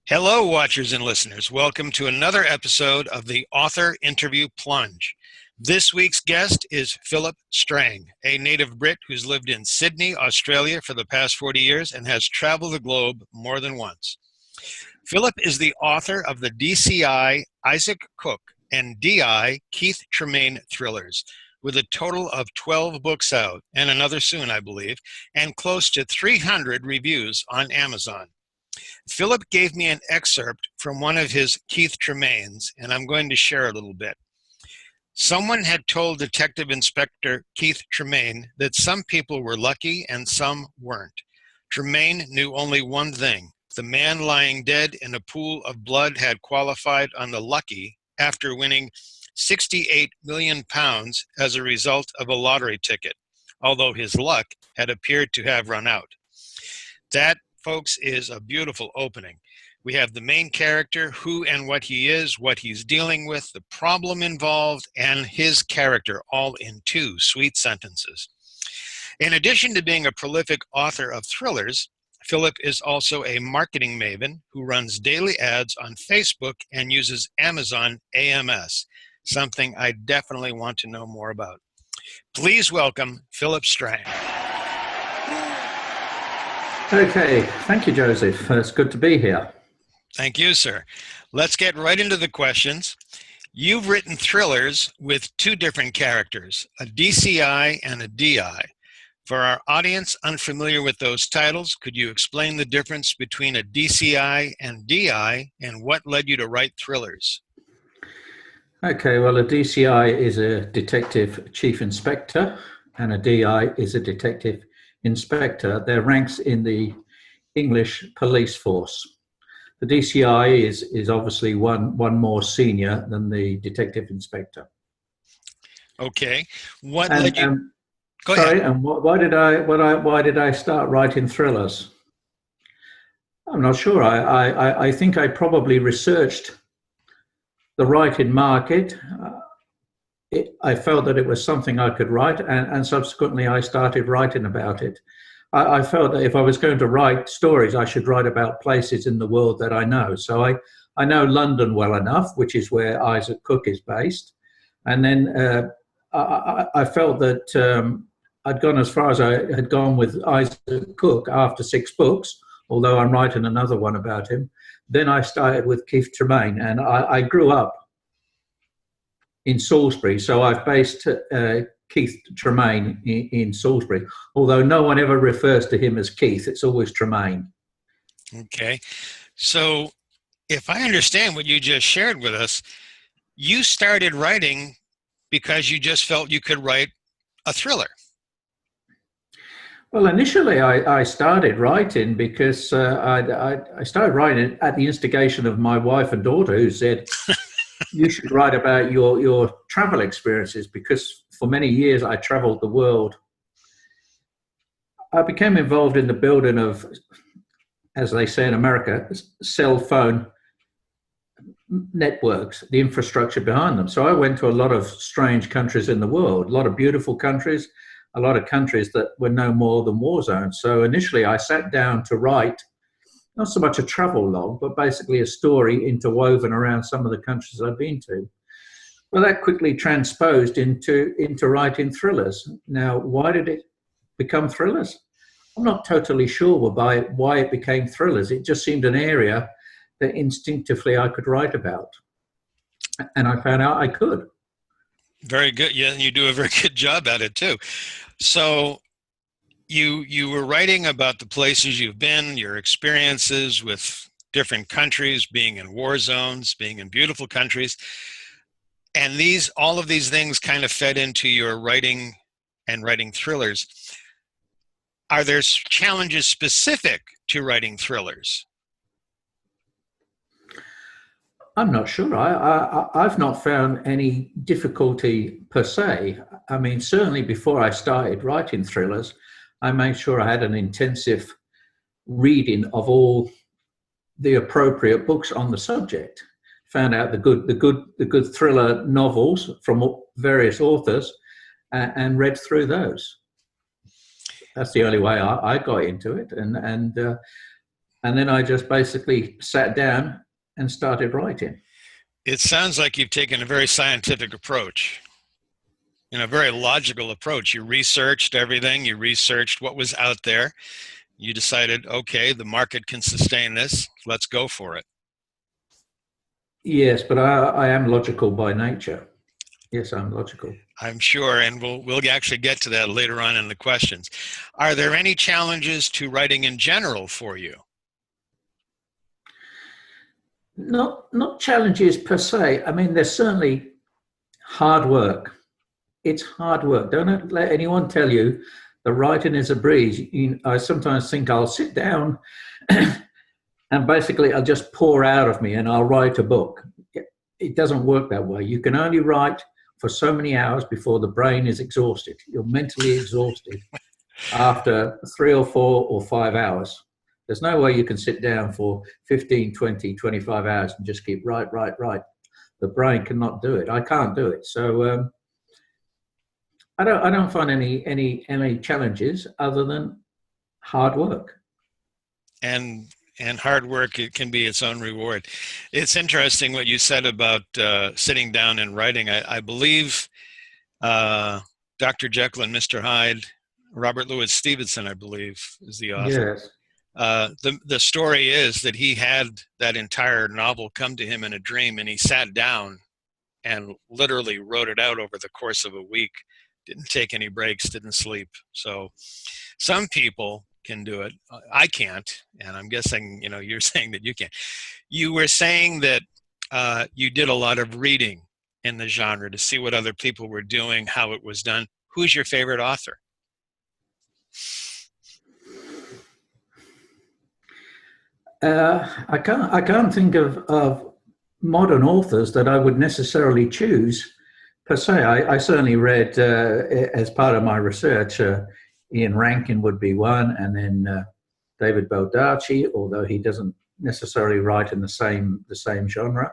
Hello, watchers and listeners. Welcome to another episode of the Author Interview Plunge. This week's guest is Phillip Strang, a native Brit who's lived in Sydney, Australia for the past 40 years and has traveled the globe more than once. Phillip is the author of the DCI Isaac Cook and DI Keith Tremaine thrillers, with a total of 12 books out, and another soon, I believe, and close to 300 reviews on Amazon. Phillip gave me an excerpt from one of his Keith Tremaines, and I'm going to share a little bit. Someone had told Detective Inspector Keith Tremaine that some people were lucky and some weren't. Tremaine knew only one thing. The man lying dead in a pool of blood had qualified on the lucky after winning £68 million as a result of a lottery ticket, although his luck had appeared to have run out. That, folks, is a beautiful opening. We have the main character, who and what he is, what he's dealing with, the problem involved, and his character, all in 2 sweet sentences. In addition to being a prolific author of thrillers, Phillip is also a marketing maven who runs daily ads on Facebook and uses Amazon AMS, something I definitely want to know more about. Please welcome Phillip Strang. Okay, thank you, Joseph. It's good to be here. Thank you, sir. Let's get right into the questions. You've written thrillers with 2 different characters, a DCI and a DI. For our audience unfamiliar with those titles, could you explain the difference between a DCI and DI and what led you to write thrillers? Okay, well, a DCI is a detective chief inspector and a DI is a detective inspector. They're ranks in the English police force. The DCI is obviously one more senior than the detective inspector. Okay, what led you? Go sorry, ahead. and why did I start writing thrillers? I'm not sure. I think I probably researched the writing market. I felt that it was something I could write, and subsequently I started writing about it. I felt that if I was going to write stories, I should write about places in the world that I know. So I know London well enough, which is where Isaac Cook is based. And then I felt that I'd gone as far as I had gone with Isaac Cook after 6 books, although I'm writing another one about him. Then I started with Keith Tremaine, and I grew up in Salisbury, so I've based Keith Tremaine in Salisbury, although no one ever refers to him as Keith, it's always Tremaine. Okay, so if I understand what you just shared with us, you started writing because you just felt you could write a thriller. Well, initially I started writing because I started writing at the instigation of my wife and daughter, who said, you should write about your travel experiences, because for many years I traveled the world. I became involved in the building of, as they say in America, cell phone networks, the infrastructure behind them. So I went to a lot of strange countries in the world, a lot of beautiful countries, a lot of countries that were no more than war zones. So initially I sat down to write not so much a travel log, but basically a story interwoven around some of the countries I've been to. Well, that quickly transposed into writing thrillers. Now, why did it become thrillers? I'm not totally sure why it became thrillers. It just seemed an area that instinctively I could write about. And I found out I could. Very good. Yeah, you do a very good job at it too. So you were writing about the places you've been, your experiences with different countries, being in war zones, being in beautiful countries. And all of these things kind of fed into your writing and writing thrillers. Are there challenges specific to writing thrillers? I'm not sure. I've not found any difficulty per se. I mean, certainly before I started writing thrillers, I made sure I had an intensive reading of all the appropriate books on the subject. Found out the good thriller novels from various authors, and read through those. That's the only way I got into it, and and then I just basically sat down and started writing. It sounds like you've taken a very scientific approach, a very logical approach. You researched everything. You researched what was out there. You decided, okay, the market can sustain this. Let's go for it. Yes, but I am logical by nature. Yes, I'm logical. I'm sure, and we'll actually get to that later on in the questions. Are there any challenges to writing in general for you? Not challenges per se. I mean, there's certainly hard work. It's hard work. Don't let anyone tell you the writing is a breeze. I sometimes think I'll sit down and basically I'll just pour out of me and I'll write a book. It doesn't work that way. You can only write for so many hours before the brain is exhausted. You're mentally exhausted after 3 or 4 or 5 hours. There's no way you can sit down for 15, 20, 25 hours and just keep write. The brain cannot do it. I can't do it. So I don't find any challenges other than hard work. And hard work, it can be its own reward. It's interesting what you said about sitting down and writing. I believe Dr. Jekyll and Mr. Hyde, Robert Louis Stevenson, I believe, is the author. Yes. The story is that he had that entire novel come to him in a dream, and he sat down and literally wrote it out over the course of a week. Didn't take any breaks, didn't sleep. So some people can do it. I can't, and I'm guessing you're saying that you can. You were saying that you did a lot of reading in the genre to see what other people were doing, how it was done. Who's your favorite author? I can't think of modern authors that I would necessarily choose per se. I certainly read as part of my research. Ian Rankin would be one, and then David Baldacci, although he doesn't necessarily write in the same genre.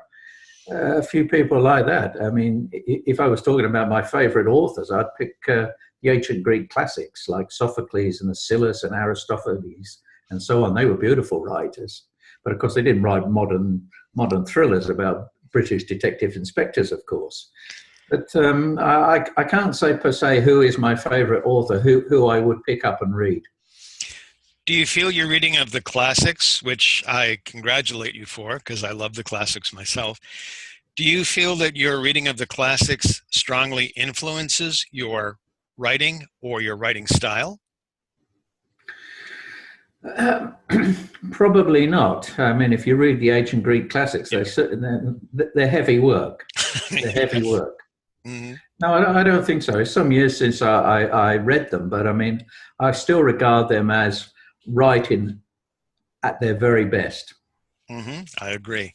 A few people like that. I mean, if I was talking about my favorite authors, I'd pick the ancient Greek classics like Sophocles and Aeschylus and Aristophanes and so on. They were beautiful writers, but of course they didn't write modern thrillers about British detective inspectors, of course. But I can't say per se who is my favorite author, who I would pick up and read. Do you feel your reading of the classics, which I congratulate you for, because I love the classics myself, do you feel that your reading of the classics strongly influences your writing or your writing style? Probably not. I mean, if you read the ancient Greek classics, they're heavy work. They're heavy work. Mm-hmm. No, I don't think so. It's some years since I read them, but I mean, I still regard them as writing at their very best. Mm-hmm. I agree.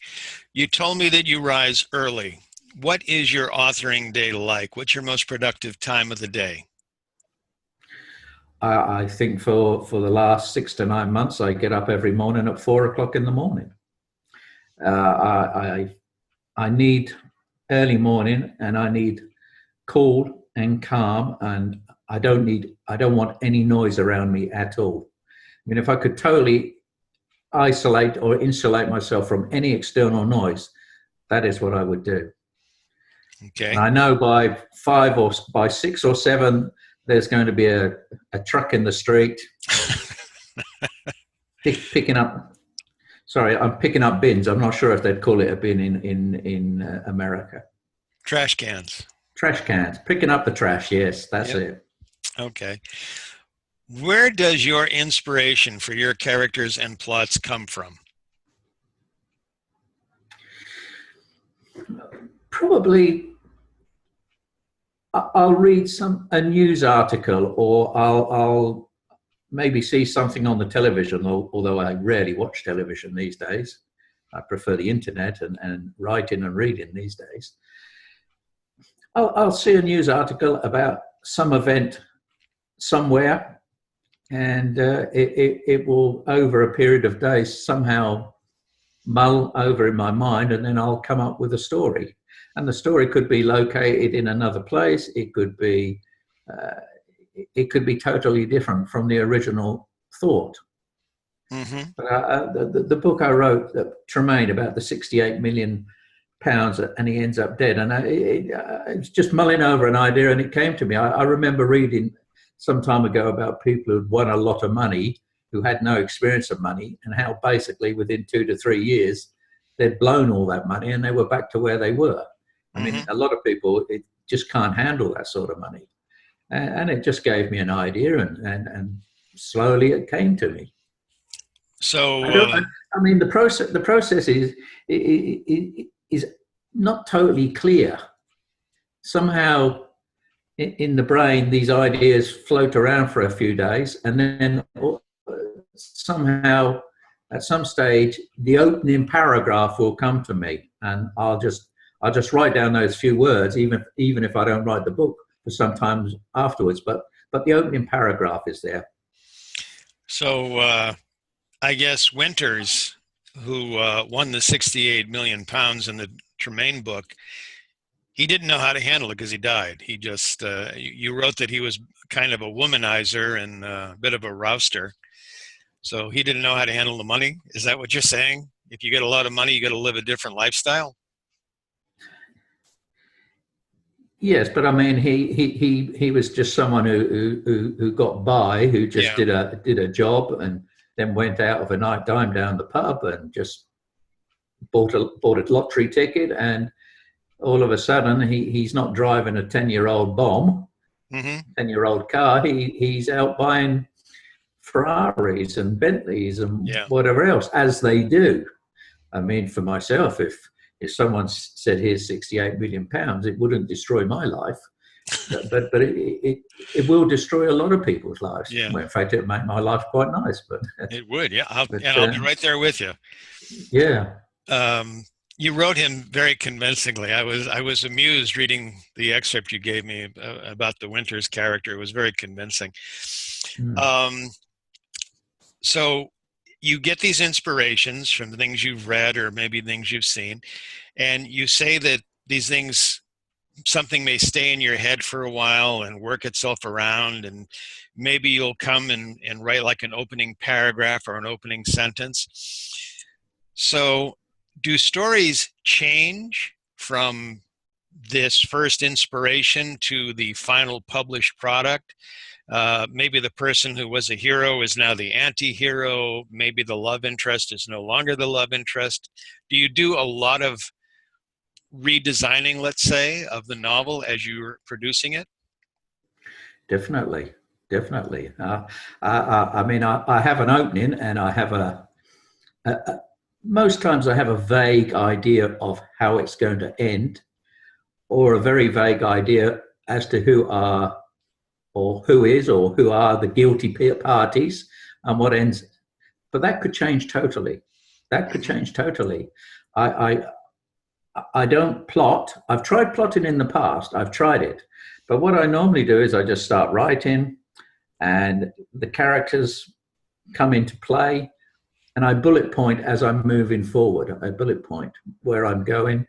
You told me that you rise early. What is your authoring day like? What's your most productive time of the day? I think for the last 6 to 9 months, I get up every morning at 4 o'clock in the morning. I need early morning, and I need cool and calm, and I don't want any noise around me at all. I mean, if I could totally isolate or insulate myself from any external noise, that is what I would do. Okay. And I know by 5 or by 6 or 7, there's going to be a truck in the street picking up. Sorry, I'm picking up bins. I'm not sure if they'd call it a bin in America. Trash cans. Trash cans. Picking up the trash. Yes, that's it. Okay. Where does your inspiration for your characters and plots come from? Probably I'll read a news article, or I'll maybe see something on the television, although I rarely watch television these days. I prefer the internet and writing and reading these days. I'll see a news article about some event somewhere, and it will, over a period of days, somehow mull over in my mind, and then I'll come up with a story. And the story could be located in another place. It could be totally different from the original thought. Mm-hmm. But the book I wrote, Tremaine, about the 68 million pounds, and he ends up dead. And I was just mulling over an idea, and it came to me. I remember reading some time ago about people who'd won a lot of money, who had no experience of money, and how basically within 2 to 3 years they'd blown all that money and they were back to where they were. I mean, Mm-hmm. a lot of people just can't handle that sort of money, and it just gave me an idea, and slowly it came to me. I So, don't. I mean, the process is not totally clear. Somehow, in the brain, these ideas float around for a few days, and then somehow, at some stage, the opening paragraph will come to me, and I'll just write down those few words, even if I don't write the book for sometimes afterwards. But the opening paragraph is there. so, I guess Winters, who won the 68 million pounds in the Tremaine book, he didn't know how to handle it because he died. He just, you wrote that he was kind of a womanizer and a bit of a rouster. So he didn't know how to handle the money. Is that what you're saying? If you get a lot of money, you got to live a different lifestyle? Yes, but I mean, he was just someone who got by, who just Yeah. did a job, and then went out of a night time down the pub and just bought a lottery ticket, and all of a sudden he's not driving a 10-year-old bomb, Mm-hmm. 10-year-old car. He's out buying Ferraris and Bentleys and Yeah. whatever else, as they do. I mean, for myself, if someone said here's 68 million pounds, it wouldn't destroy my life, but it will destroy a lot of people's lives. Yeah. Well, in fact, it make my life quite nice. But It would. Yeah. but And I'll be right there with you. yeah, Um, you wrote him very convincingly. I was amused reading the excerpt you gave me about the Winters character. It was very convincing. mm, Um, so you get these inspirations from the things you've read or maybe things you've seen, and you say that these things, something may stay in your head for a while and work itself around, and maybe you'll come and write like an opening paragraph or an opening sentence. So do stories change from this first inspiration to the final published product? Maybe the person who was a hero is now the anti-hero. Maybe the love interest is no longer the love interest. Do you do a lot of redesigning, let's say, of the novel as you're producing it? definitely, definitely. I mean, I have an opening, and I have most times I have a vague idea of how it's going to end, or a very vague idea as to who are, or who is, or who are the guilty parties, and what ends. But that could change totally. That could Mm-hmm. change totally. I I don't plot. I've tried plotting in the past. I've tried it, but what I normally do is I just start writing, and the characters come into play, and I bullet point as I'm moving forward. I bullet point where I'm going.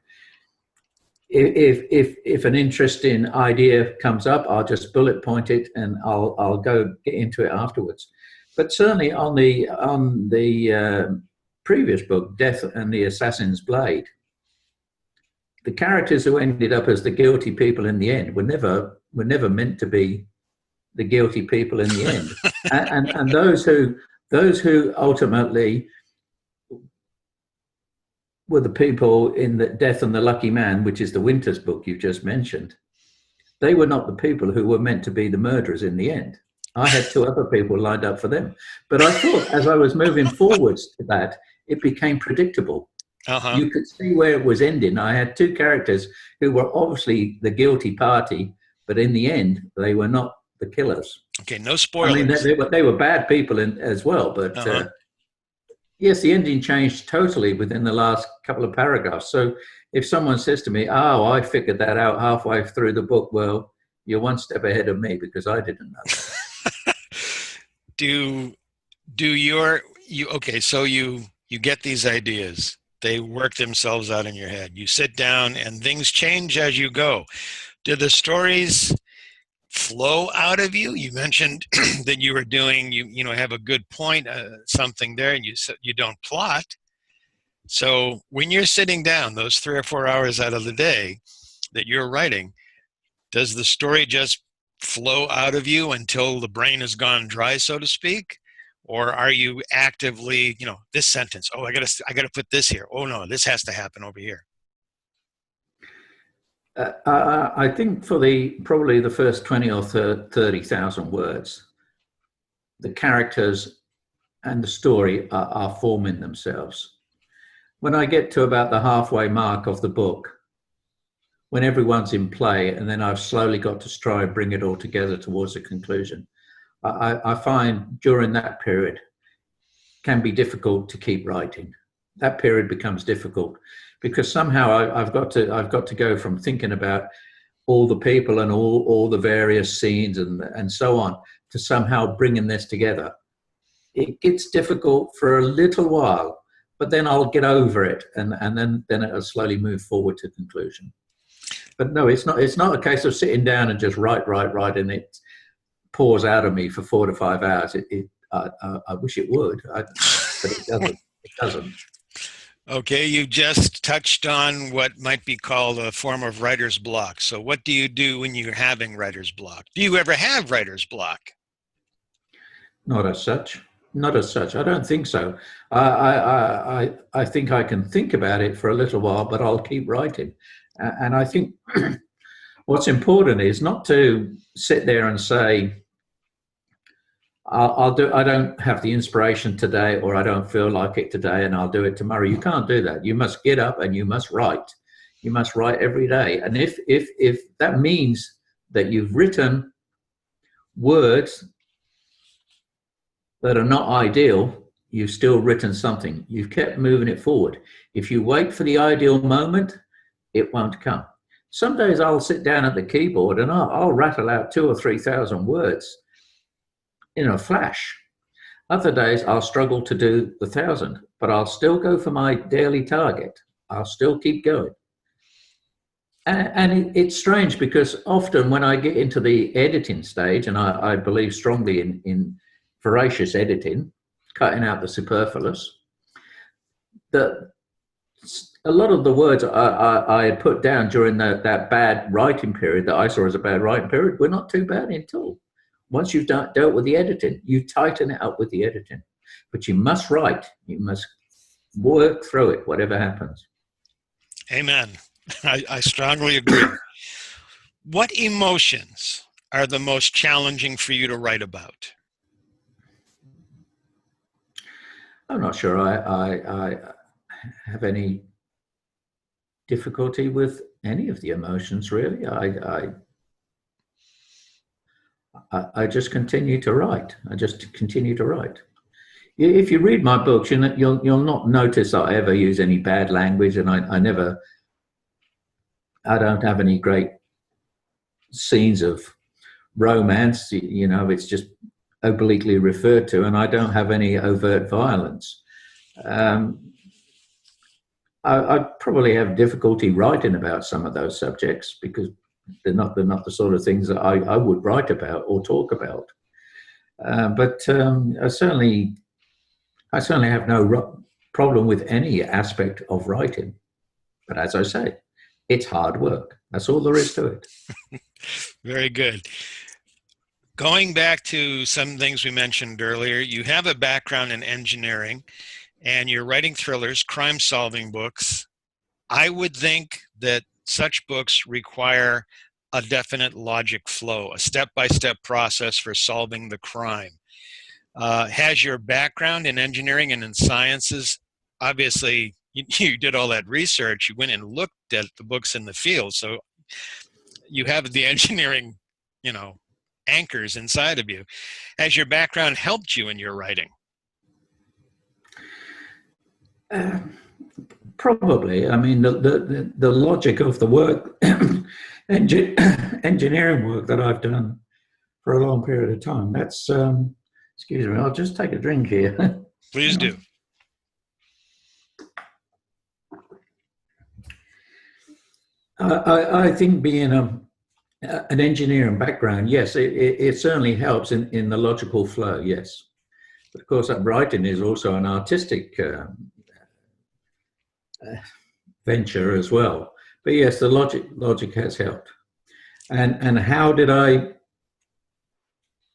If an interesting idea comes up, I'll just bullet point it, and I'll go get into it afterwards. But certainly on the previous book, Death and the Assassin's Blade, the characters who ended up as the guilty people in the end were never meant to be the guilty people in the end, and those who ultimately were the people in the Death and the Lucky Man, which is the Winters book you just mentioned. They were not the people who were meant to be the murderers in the end. I had two other people lined up for them. But I thought as I was moving forwards to that, it became predictable. Uh-huh. You could see where it was ending. I had two characters who were obviously the guilty party, but in the end, they were not the killers. Okay, no I mean, spoilers. they were bad people as well, but Uh-huh. yes, the ending changed totally within the last couple of paragraphs. So if someone says to me, "Oh, I figured that out halfway through the book," well, you're one step ahead of me because I didn't know that. do do you okay, so you get these ideas. They work themselves out in your head. You sit down and things change as you go. Do the stories flow out of you? You mentioned that you were doing, have a good point, something there, and you don't plot. So when you're sitting down those 3 or 4 hours out of the day that you're writing, does the story just flow out of you until the brain has gone dry, so to speak? Or are you actively, this sentence, oh, I gotta put this here. Oh no, this has to happen over here. I think for probably the first 20 or 30,000 words, the characters and the story are forming themselves. When I get to about the halfway mark of the book, when everyone's in play, and then I've slowly got to try and bring it all together towards a conclusion, I find during that period can be difficult to keep writing. That period becomes difficult because somehow I've got to go from thinking about all the people and all the various scenes and so on to somehow bringing this together. It gets difficult for a little while, but then I'll get over it, and then it'll slowly move forward to conclusion. But no, it's not a case of sitting down and just write, and it pours out of me for 4 to 5 hours. I wish it would, but it doesn't. It doesn't. Okay, you just touched on what might be called a form of writer's block. So what do you do when you're having writer's block? Do you ever have writer's block? Not as such. Not as such. I don't think so. I think I can think about it for a little while, but I'll keep writing. And I think what's important is not to sit there and say, I don't have the inspiration today, or I don't feel like it today, and I'll do it tomorrow. You can't do that. You must get up and you must write. You must write every day. And if that means that you've written words that are not ideal, you've still written something. You've kept moving it forward. If you wait for the ideal moment, it won't come. Some days I'll sit down at the keyboard and I'll rattle out 2,000 or 3,000 words in a flash. Other days I'll struggle to do the 1,000, but I'll still go for my daily target. I'll still keep going. And it's strange because often when I get into the editing stage, and I believe strongly in voracious editing, cutting out the superfluous, that a lot of the words I had put down during that bad writing period that I saw as a bad writing period were not too bad at all. Once you've dealt with the editing, you tighten it up with the editing. But you must write. You must work through it, whatever happens. Amen. I strongly agree. What emotions are the most challenging for you to write about? I'm not sure I have any difficulty with any of the emotions, really. I just continue to write. I just continue to write. If you read my books, you'll not notice I ever use any bad language, and I don't have any great scenes of romance. It's just obliquely referred to, and I don't have any overt violence. I probably have difficulty writing about some of those subjects because they're not the sort of things that I would write about or talk about. But I certainly have no problem with any aspect of writing. But as I say, it's hard work. That's all there is to it. Very good. Going back to some things we mentioned earlier, you have a background in engineering and you're writing thrillers, crime-solving books. I would think that such books require a definite logic flow, a step-by-step process for solving the crime. Has your background in engineering and in sciences, obviously you did all that research, you went and looked at the books in the field, so you have the engineering, anchors inside of you. Has your background helped you in your writing? Probably. I mean, the logic of the work, engineering work that I've done for a long period of time, that's, excuse me, I'll just take a drink here. Please do. I think being an engineering background, yes, it certainly helps in the logical flow, yes. But of course, that writing is also an artistic venture as well. But yes, the logic has helped. And how did I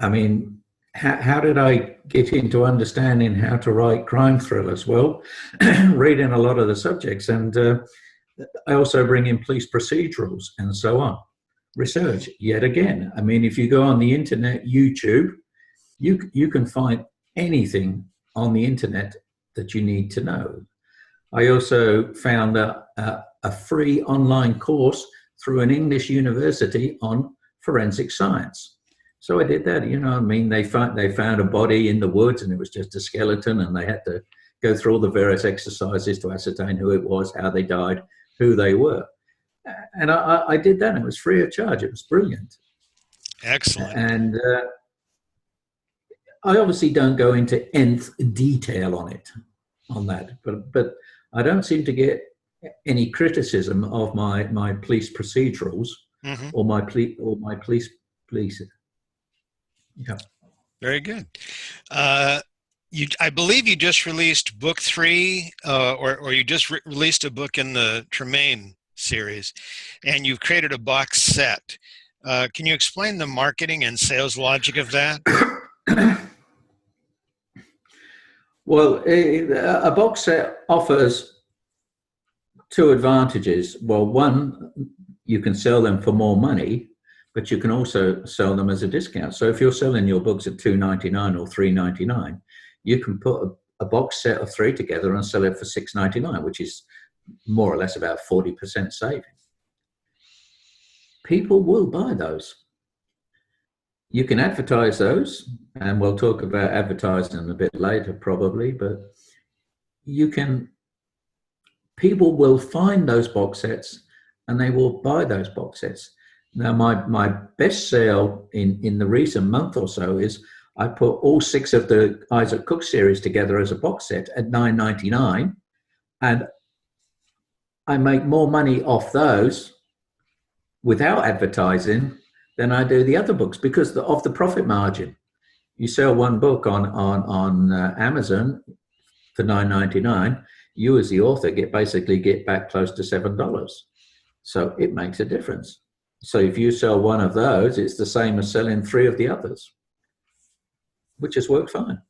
mean, how did I get into understanding how to write crime thrillers? Well, reading a lot of the subjects, and I also bring in police procedurals and so on. Research, yet again. I mean, if you go on the internet, YouTube, you can find anything on the internet that you need to know. I also found a free online course through an English university on forensic science. So I did that, you know what I mean? They found a body in the woods and it was just a skeleton, and they had to go through all the various exercises to ascertain who it was, how they died, who they were. And I did that. It was free of charge. It was brilliant. Excellent. And I obviously don't go into nth detail on that, but I don't seem to get any criticism of my police procedurals or my police. Yeah. Very good. I believe you just released book 3, or you just released a book in the Tremaine series, and you've created a box set. Can you explain the marketing and sales logic of that? Well, a box set offers 2 advantages. Well, one, you can sell them for more money, but you can also sell them as a discount. So if you're selling your books at $2.99 or $3.99, you can put a box set of 3 together and sell it for $6.99, which is more or less about 40% saving. People will buy those. You can advertise those, and we'll talk about advertising a bit later probably, but people will find those box sets and they will buy those box sets. Now, my best sale in the recent month or so is I put all 6 of the Isaac Cook series together as a box set at $9.99, and I make more money off those without advertising than I do the other books because of the profit margin. You sell one book on Amazon for $9.99, you as the author get back close to $7. So it makes a difference. So if you sell one of those, it's the same as selling 3 of the others, which has worked fine.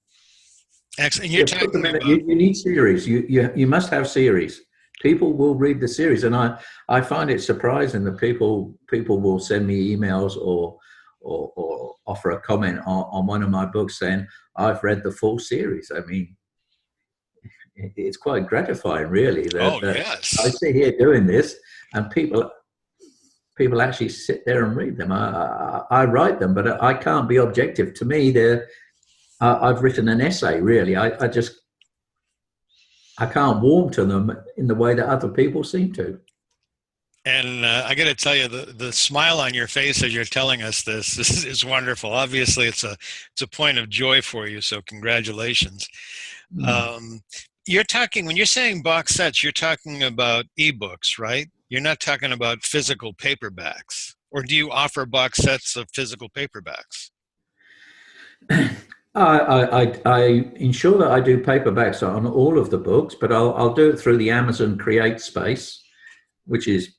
Excellent. You're talking about... you need series. You must have series. People will read the series, and I find it surprising that people will send me emails or offer a comment on one of my books saying, I've read the full series. I mean, it's quite gratifying, really. That yes. I sit here doing this, and people actually sit there and read them. I write them, but I can't be objective. To me, I've written an essay, really. I can't warm to them in the way that other people seem to. And I got to tell you, the smile on your face as you're telling us this is wonderful. Obviously, it's a point of joy for you. So congratulations. You're talking, when you're saying box sets, you're talking about ebooks, right? You're not talking about physical paperbacks. Or do you offer box sets of physical paperbacks? I ensure that I do paperbacks on all of the books, but I'll do it through the Amazon Create space, which is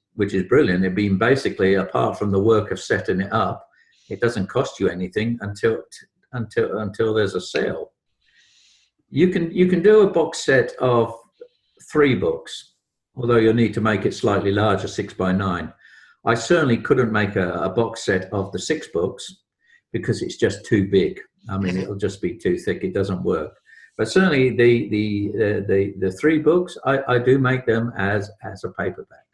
brilliant. It being basically, apart from the work of setting it up, it doesn't cost you anything until there's a sale. You can do a box set of 3 books, although you'll need to make it slightly larger, 6x9. I certainly couldn't make a box set of the 6 books because it's just too big. I mean, it'll just be too thick. It doesn't work. But certainly the 3 books, I do make them as a paperback.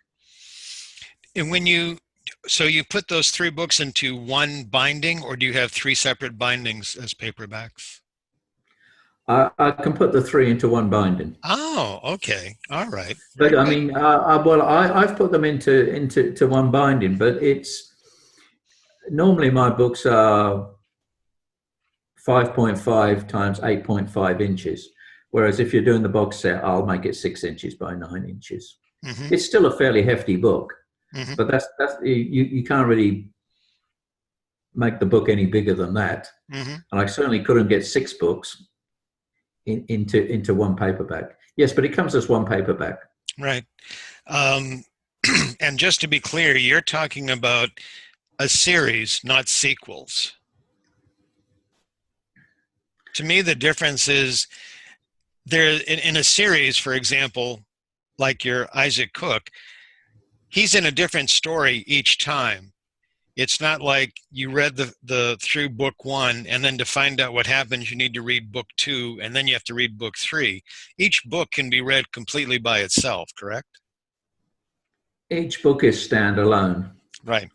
And so you put those 3 books into one binding, or do you have 3 separate bindings as paperbacks? I can put the 3 into one binding. Oh, okay. All right. But I mean, I've put them into one binding, but it's normally my books are 5.5 times 8.5 inches. Whereas if you're doing the box set, I'll make it 6 inches by 9 inches. It's still a fairly hefty book, but that's you can't really make the book any bigger than that. Mm-hmm. And I certainly couldn't get 6 books into one paperback. Yes, but it comes as one paperback. Right. And just to be clear, you're talking about a series, not sequels. To me, the difference is there in a series, for example, like your Isaac Cook, he's in a different story each time. It's not like you read the through book 1, and then to find out what happens, you need to read book 2, and then you have to read book 3. Each book can be read completely by itself, correct? Each book is standalone. Right.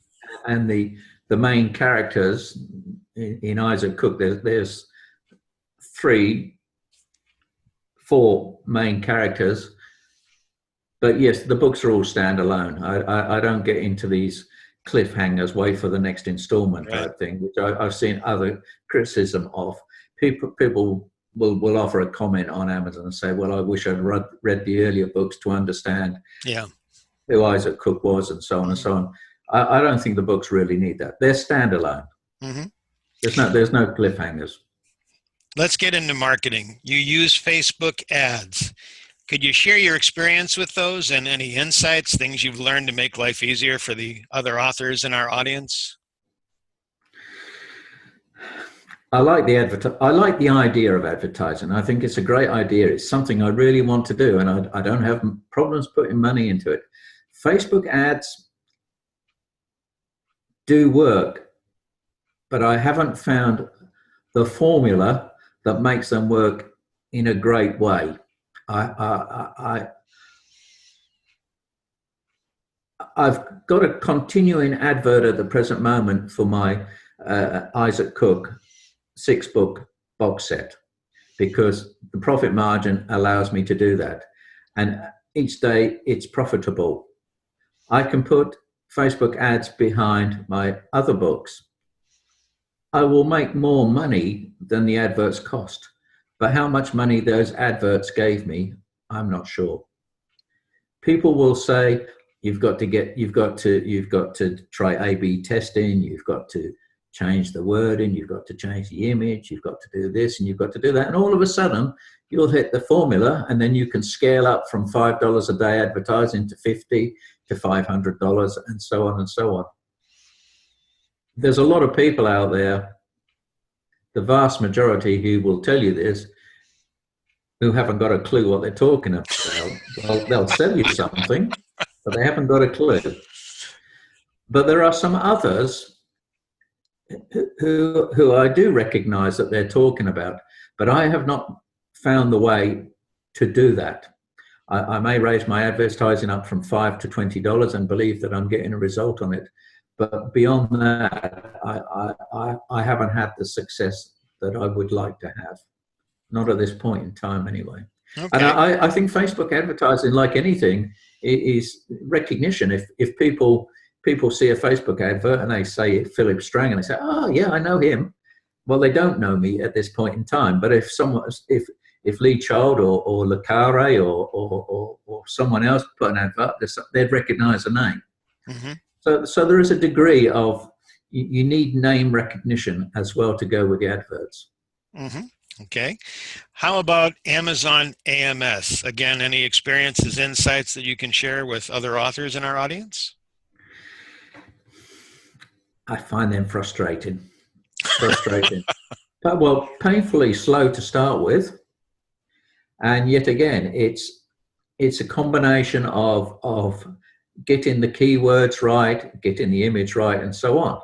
And the main characters in Isaac Cook, there's 4 main characters. But yes, the books are all standalone. I don't get into these cliffhangers, wait for the next installment type thing, which I've seen other criticism of. People will offer a comment on Amazon and say, well, I wish I'd read the earlier books to understand who Isaac Cook was, and so on and so on. I don't think the books really need that. They're standalone. Mm-hmm. There's no cliffhangers. Let's get into marketing. You use Facebook ads. Could you share your experience with those and any insights, things you've learned to make life easier for the other authors in our audience? I like the idea of advertising. I think it's a great idea. It's something I really want to do, and I don't have problems putting money into it. Facebook ads do work, but I haven't found the formula that makes them work in a great way. I've got a continuing advert at the present moment for my Isaac Cook 6-book box set, because the profit margin allows me to do that. And each day it's profitable. I can put Facebook ads behind my other books. I will make more money than the adverts cost. But how much money those adverts gave me, I'm not sure. People will say, you've got to try A/B testing, you've got to change the wording, you've got to change the image, you've got to do this and you've got to do that. And all of a sudden you'll hit the formula, and then you can scale up from $5 a day advertising to $50 to $500, and so on and so on. There's a lot of people out there, the vast majority who will tell you this, who haven't got a clue what they're talking about. Well, they'll sell you something, but they haven't got a clue. But there are some others who I do recognize that they're talking about, but I have not found the way to do that. I may raise my advertising up from $5 to $20 and believe that I'm getting a result on it. But beyond that, I haven't had the success that I would like to have. Not at this point in time, anyway. Okay. And I think Facebook advertising, like anything, is recognition. If people see a Facebook advert and they say Phillip Strang and they say, oh yeah, I know him. Well, they don't know me at this point in time. But if Lee Child or Le Carre or someone else put an advert, they'd recognize the name. Mm-hmm. So there is a degree of, you need name recognition as well to go with the adverts. Mm-hmm. Okay. How about Amazon AMS? Again, any experiences, insights that you can share with other authors in our audience? I find them frustrating. But, well, painfully slow to start with. And yet again, it's a combination of getting the keywords right, getting the image right, and so on.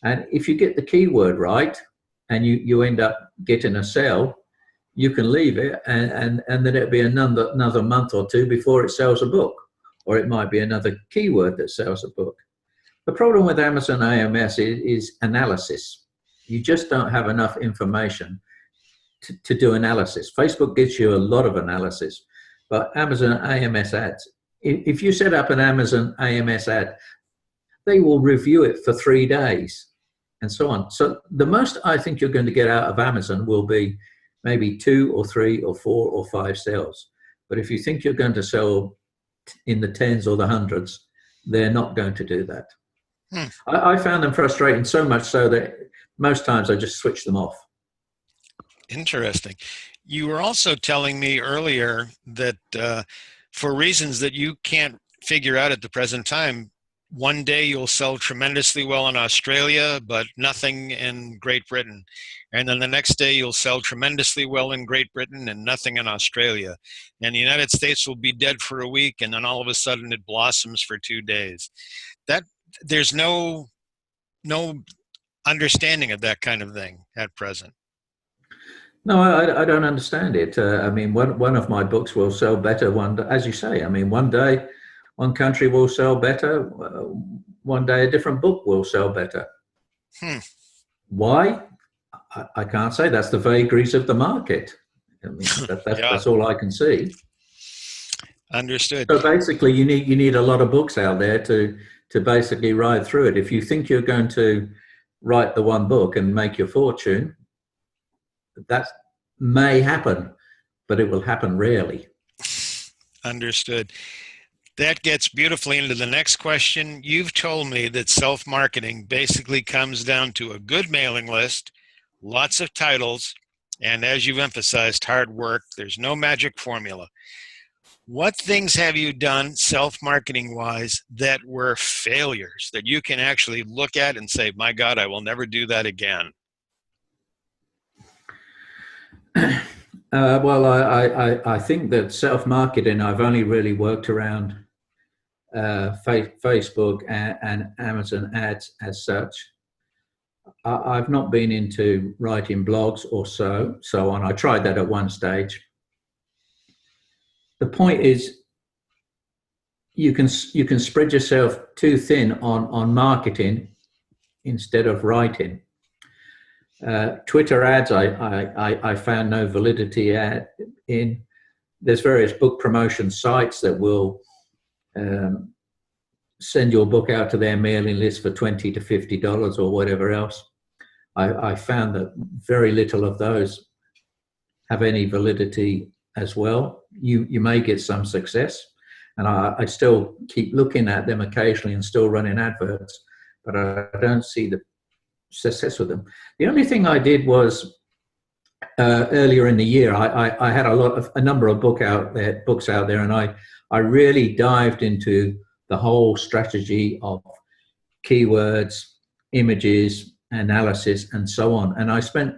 And if you get the keyword right and you end up getting a sale, you can leave it and then it'll be another month or two before it sells a book, or it might be another keyword that sells a book. The problem with Amazon AMS is analysis. You just don't have enough information to do analysis. Facebook gives you a lot of analysis, but Amazon AMS ads, if you set up an Amazon AMS ad, they will review it for 3 days and so on. So the most I think you're going to get out of Amazon will be maybe 2 or 3 or 4 or 5 sales. But if you think you're going to sell in the tens or the hundreds, they're not going to do that. Hmm. I found them frustrating, so much so that most times I just switch them off. Interesting. You were also telling me earlier that for reasons that you can't figure out at the present time, one day you'll sell tremendously well in Australia, but nothing in Great Britain. And then the next day you'll sell tremendously well in Great Britain and nothing in Australia. And the United States will be dead for a week, and then all of a sudden it blossoms for 2 days. That there's no understanding of that kind of thing at present. No, I don't understand it. I mean, one of my books will sell better one day, as you say. I mean, one day, one country will sell better. One day, a different book will sell better. Hmm. Why? I can't say. That's the vagaries of the market. I mean, Yeah, that's all I can see. understood. So basically, you need a lot of books out there to basically ride through it. If you think you're going to write the one book and make your fortune, that may happen, but it will happen rarely. Understood. That gets beautifully into the next question. You've told me that self-marketing basically comes down to a good mailing list, lots of titles, and as you've emphasized, hard work. There's no magic formula. What things have you done self-marketing wise that were failures that you can actually look at and say, my God, I will never do that again? Well, I think that self-marketing, I've only really worked around Facebook and Amazon ads as such. I've not been into writing blogs or so on. I tried that at one stage. The point is, you can spread yourself too thin on marketing instead of writing. Twitter ads, I found no validity in. There's various book promotion sites that will send your book out to their mailing list for $20 to $50 or whatever else. I found that very little of those have any validity as well. You may get some success, and I still keep looking at them occasionally and still running adverts, but I don't see the success with them. The only thing I did was earlier in the year, I had a number of books out there, and I really dived into the whole strategy of keywords, images, analysis, and so on. And I spent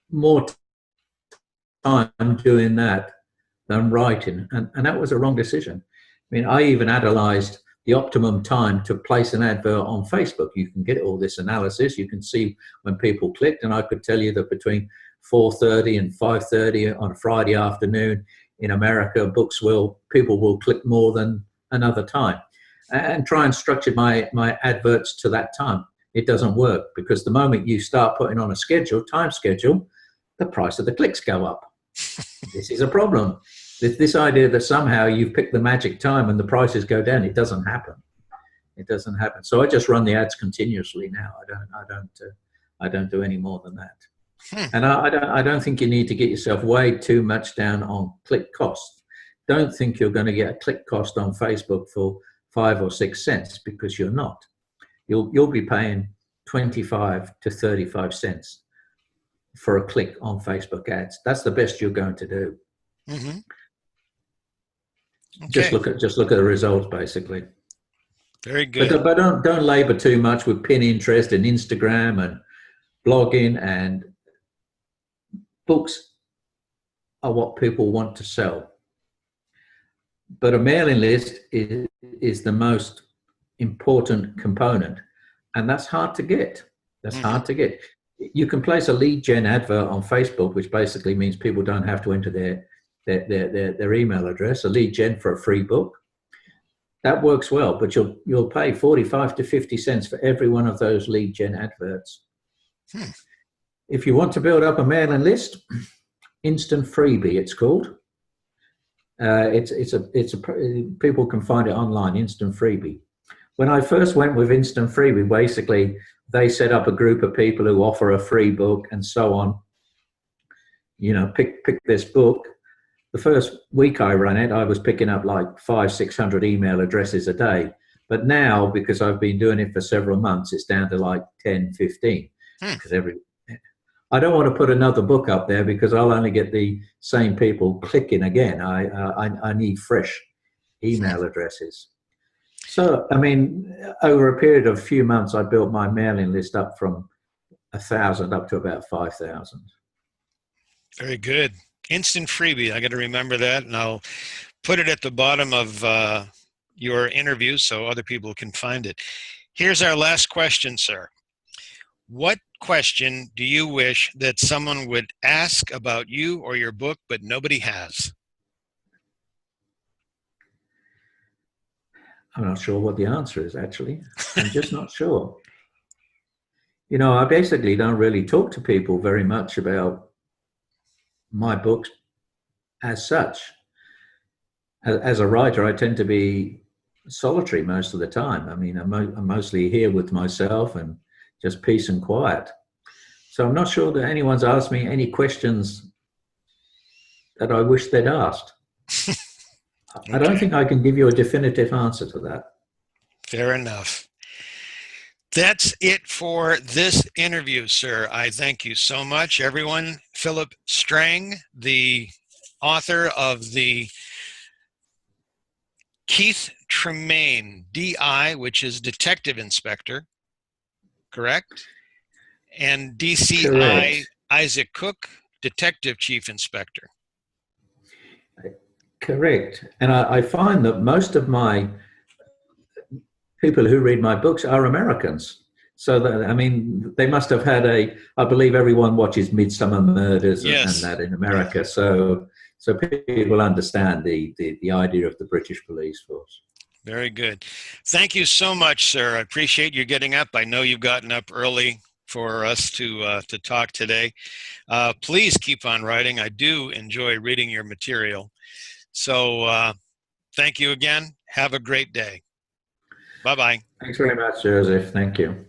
more time doing that than writing, and that was a wrong decision. I mean, I even analyzed the optimum time to place an advert on Facebook. You can get all this analysis. You can see when people clicked, and I could tell you that between 4:30 and 5:30 on a Friday afternoon in America, people will click more than another time. And try and structure my adverts to that time. It doesn't work, because the moment you start putting on a time schedule, the price of the clicks go up. This is a problem. This idea that somehow you've picked the magic time and the prices go down, it doesn't happen. It doesn't happen. So I just run the ads continuously now. I don't do any more than that. And I don't think you need to get yourself way too much down on click costs. Don't think you're going to get a click cost on Facebook for 5 or 6 cents, because you're not. You'll be paying 25 to 35 cents for a click on Facebook ads. That's the best you're going to do. Mm-hmm. Okay. Just look at the results, basically. Very good. But don't labor too much with Pinterest and Instagram and blogging. And books are what people want to sell, but a mailing list is the most important component, and that's hard to get. Hard to get. You can place a lead gen advert on Facebook, which basically means people don't have to enter their email address. A lead gen for a free book, that works well, but you'll pay 45 to 50 cents for every one of those lead gen adverts. If you want to build up a mailing list, instant freebie, it's called. People can find it online, instant freebie. When I first went with instant freebie, basically they set up a group of people who offer a free book and so on. You know, pick this book. The first week I ran it, I was picking up like 500-600 email addresses a day. But now, because I've been doing it for several months, it's down to like 10, 15. Because I don't want to put another book up there because I'll only get the same people clicking again. I need fresh email addresses. So, I mean, over a period of a few months, I built my mailing list up from 1,000 up to about 5,000. Very good. Instant freebie. I got to remember that, and I'll put it at the bottom of your interview so other people can find it. Here's our last question, sir. What question do you wish that someone would ask about you or your book, but nobody has? I'm not sure what the answer is, actually. I'm just not sure. You know, I basically don't really talk to people very much about my books as such. As a writer, I tend to be solitary most of the time. I mean, I'm mostly here with myself and just peace and quiet. So I'm not sure that anyone's asked me any questions that I wish they'd asked. Okay. I don't think I can give you a definitive answer to that. Fair enough. That's it for this interview, sir. I thank you so much, everyone. Phillip Strang, the author of the Keith Tremaine, DI, which is Detective Inspector, correct? And DCI, correct. Isaac Cook, Detective Chief Inspector. Correct. And I find that most of my people who read my books are Americans. So that, I mean, they must have had I believe everyone watches Midsummer Murders and that in America. Yes. So people understand the idea of the British police force. Very good. Thank you so much, sir. I appreciate you getting up. I know you've gotten up early for us to talk today. Please keep on writing. I do enjoy reading your material. So thank you again. Have a great day. Bye-bye. Thanks very much, Joseph. Thank you.